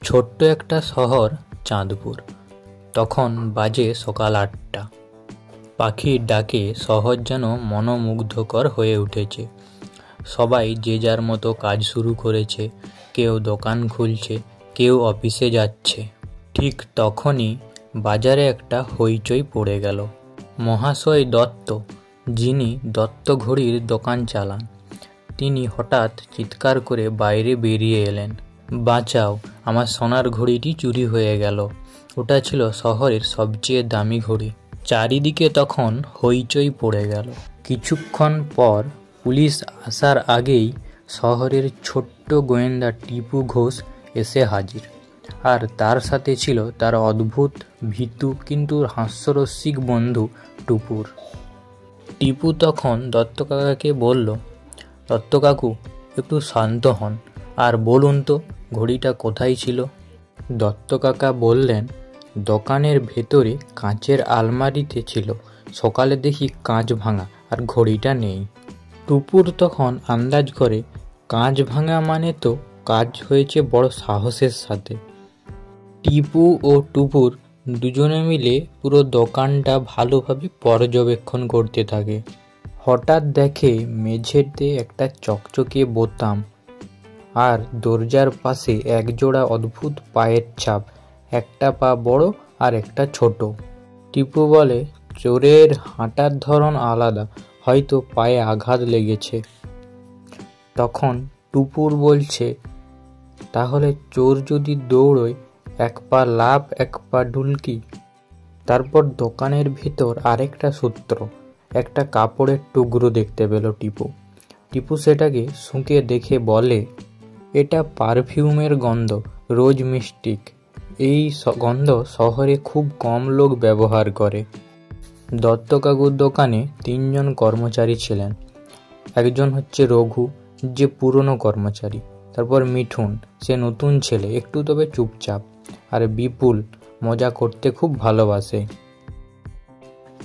ছোট্ট একটা শহর চাঁদপুর। তখন বাজে সকাল ৮টা। পাখির ডাকে শহর যেন মনোমুগ্ধকর হয়ে উঠেছে। সবাই যে যার মতো কাজ শুরু করেছে, কেউ দোকান খুলছে, কেউ অফিসে যাচ্ছে। ঠিক তখনই বাজারে একটা হইচই পড়ে গেল। মহাশয় দত্ত, যিনি দত্ত ঘড়ির দোকান চালান, তিনি হঠাৎ চিৎকার করে বাইরে বেরিয়ে এলেন, বাঁচাও, আমার সোনার ঘড়িটি চুরি হয়ে গেল। ওটা ছিল শহরের সবচেয়ে দামি ঘড়ি। চারিদিকে তখন হইচই পড়ে গেল। কিছুক্ষণ পর পুলিশ আসার আগেই শহরের ছোট্ট গোয়েন্দা টিপু ঘোষ এসে হাজির। আর তার সাথে ছিল তার অদ্ভুত, ভীতু কিন্তু হাস্যরসিক বন্ধু টুপুর। টিপু তখন দত্ত কাকাকে বলল, দত্ত কাকু, একটু শান্ত হন আর বলুন তো ঘড়িটা কোথায় ছিল। দত্ত কাকা বললেন, দোকানের ভেতরে কাঁচের আলমারিতে ছিল, সকালে দেখি কাঁচ ভাঙা আর ঘড়িটা নেই। টুপুর তখন আন্দাজ করে, কাঁচ ভাঙা মানে তো কাজ হয়েছে বড় সাহসের সাথে। টিপু ও টুপুর দুজনে মিলে পুরো দোকানটা ভালোভাবে পর্যবেক্ষণ করতে থাকে। হঠাৎ দেখে মেঝেতে একটা চকচকে বোতাম আর দরজার পাশে একজোড়া অদ্ভুত পায়ের ছাপ, একটা পা বড় আর একটা ছোট। টিপু বলে, চোরের হাঁটার ধরন আলাদা, হয়তো পায়ে আঘাত লেগেছে। তখন টুপুর বলছে, তাহলে চোর যদি দৌড়য়, এক পা লাফ এক পা ঢুলকি। তারপর দোকানের ভেতর আরেকটা সূত্র, একটা কাপড়ের টুকরো দেখতে পেল টিপু। টিপু সেটাকে শুঁকে দেখে বলে, এটা পারফিউমের গন্ধ, রোজ মিস্টিক। এই গন্ধ শহরে খুব কম লোক ব্যবহার করে। দত্ত কাকুর দোকানে ৩জন কর্মচারী ছিলেন। একজন হচ্ছে রঘু, যে পুরনো কর্মচারী। তারপর মিঠুন, সে নতুন ছেলে, একটু তবে চুপচাপ। আর বিপুল, মজা করতে খুব ভালোবাসে।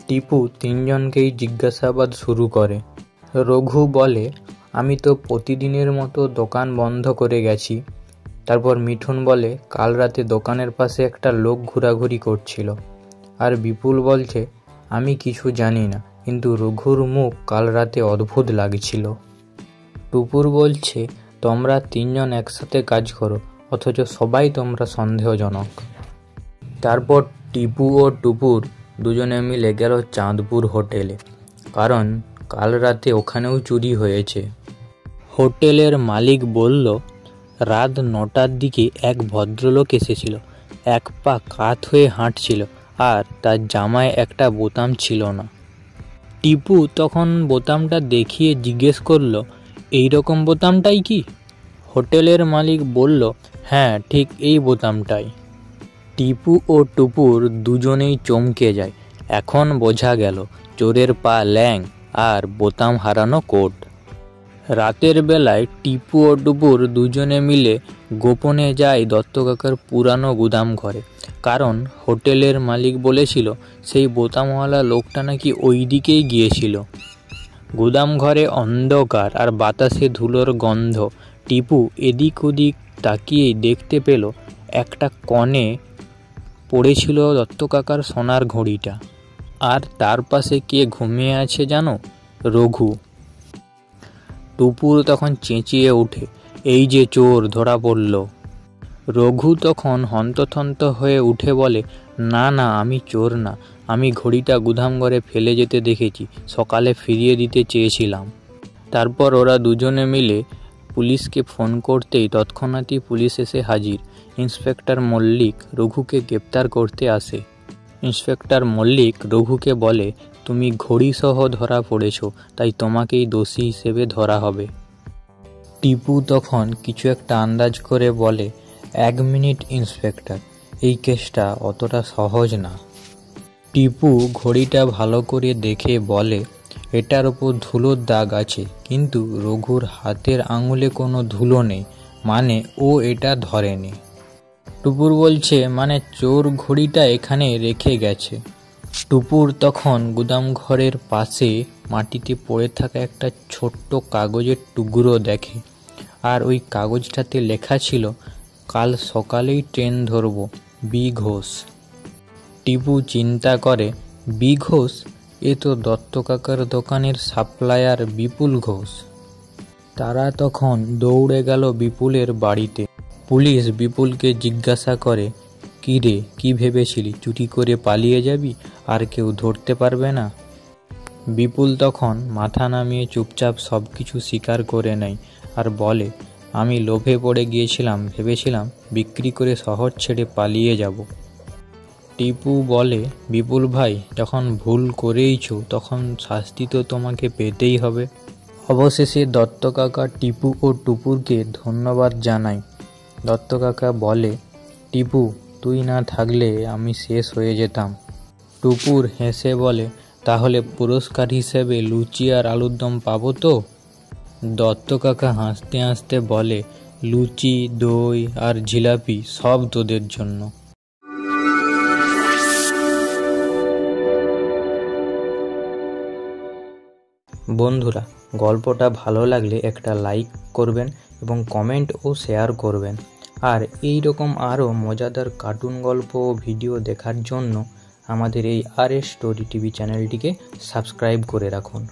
টিপু ৩জনকেই জিজ্ঞাসাবাদ শুরু করে। রঘু বলে, আমি তো প্রতিদিনের মতো দোকান বন্ধ করে গেছি। তারপর মিঠুন বলে, কাল রাতে দোকানের পাশে একটা লোক ঘোরাঘুরি করছিল। আর বিপুল বলছে, আমি কিছু জানি না, কিন্তু রঘুর মুখ কাল রাতে অদ্ভুত লাগছিল। টুপুর বলছে, তোমরা ৩জন একসাথে কাজ করো, অথচ সবাই তোমরা সন্দেহজনক। তারপর টিপু ও টুপুর দুজনে মিলে গেল চাঁদপুর হোটেলে, কারণ কাল রাতে ওখানেও চুরি হয়েছে। হোটেলের মালিক বলল, রাত ৯টার দিকে এক ভদ্রলোক এসেছিল, এক পা কাত হয়ে হাঁটছিল আর তার জামায় একটা বোতাম ছিল না। টিপু তখন বোতামটা দেখিয়ে জিজ্ঞেস করলো, এই রকম বোতামটাই কি? হোটেলের মালিক বলল, হ্যাঁ, ঠিক এই বোতামটাই। টিপু ও টুপুর দুজনেই চমকে যায়। এখন বোঝা গেল চোরের পা ল্যাং আর বোতাম হারানো কোট। রাতের বেলায় টিপু ও টুপুর দুজনে মিলে গোপনে যায় দত্ত কাকার পুরানো গুদাম ঘরে, কারণ হোটেলের মালিক বলেছিল সেই বোতামওয়ালা লোকটা নাকি ওই দিকেই গিয়েছিল। গুদাম ঘরে অন্ধকার আর বাতাসে ধুলোর গন্ধ। টিপু এদিক ওদিক তাকিয়েই দেখতে পেল একটা কণে পড়েছিল দত্ত কাকার সোনার ঘড়িটা। আর তার পাশে কে ঘুমিয়ে আছে জানো? রঘু। টুপুর তখন চেঁচিয়ে ওঠে, এই যে চোর ধরা পড়ল। রঘু তখন হন্তথন্ত হয়ে উঠে বলে, না না, আমি চোর না, আমি ঘড়িটা গুদামঘরে ফেলে যেতে দেখেছি, সকালে ফিরিয়ে দিতে চেয়েছিলাম। তারপর ওরা দুজনে মিলে পুলিশকে ফোন করতেই তৎক্ষণাৎই পুলিশ এসে হাজির। ইন্সপেক্টর মল্লিক রঘুকে গ্রেপ্তার করতে আসে। ইন্সপেক্টর মল্লিক রঘুকে বলে, তুমি ঘড়িসহ ধরা পড়েছ, তাই তোমাকেই দোষী হিসেবে ধরা হবে। টিপু তখন কিছু একটা আন্দাজ করে বলে, ১ মিনিট ইন্সপেক্টর, এই কেসটা অতটা সহজ না। টিপু ঘড়িটা ভালো করে দেখে বলে, এটার ওপর ধুলোর দাগ আছে, কিন্তু রঘুর হাতের আঙুলে কোনো ধুলো নেই, মানে ও এটা ধরেনি। টুপুর বলছে, মানে চোর ঘড়িটা এখানে রেখে গেছে। টুপুর তখন গুদাম ঘরের পাশে মাটিতে পড়ে থাকা একটা ছোট্ট কাগজের টুকরো দেখে, আর ওই কাগজটাতে লেখা ছিল, কাল সকালেই ট্রেন ধরব। বি ঘোষ। টিপু চিন্তা করে, বি ঘোষ? এ তো দত্ত কাকার দোকানের সাপ্লায়ার বিপুল ঘোষ। তারা তখন দৌড়ে গেল বিপুলের বাড়িতে। পুলিশ বিপুলকে জিজ্ঞাসা করে, কি রে, কি ভেবেছিলি চুরি করে পালিয়ে যাবি আর কেউ ধরতে পারবে না? বিপুল তখন মাথা নামিয়ে চুপচাপ সব কিছু স্বীকার করে নেয় আর বলে, আমি লোভে পড়ে গিয়েছিলাম, ভেবেছিলাম বিক্রি করে শহর ছেড়ে পালিয়ে যাব। টিপু বলে, বিপুল ভাই, যখন ভুল করেইছ তখন শাস্তি তো তোমাকে পেতেই হবে। অবশেষে দত্ত কাকা টিপু ও টুপুরকে ধন্যবাদ জানায়। দত্ত কাকা বলে, টিপু, তুই না থাকলে আমি শেষ হয়ে যেতাম। টুপুর হেসে বলে, তাহলে পুরস্কার হিসেবে লুচি আর আলুর দম পাবো তো? দত্ত কাকা হাসতে হাসতে বলে, লুচি, দই আর জিলাপি সব তোদের জন্য। বন্ধুরা, গল্পটা ভালো লাগলে একটা লাইক করবেন এবং কমেন্ট ও শেয়ার করবেন। আর এই রকম আরও মজাদার কার্টুন গল্প ও ভিডিও দেখার জন্য আমাদের এই RS স্টোরি টিভি চ্যানেলটিকে সাবস্ক্রাইব করে রাখুন।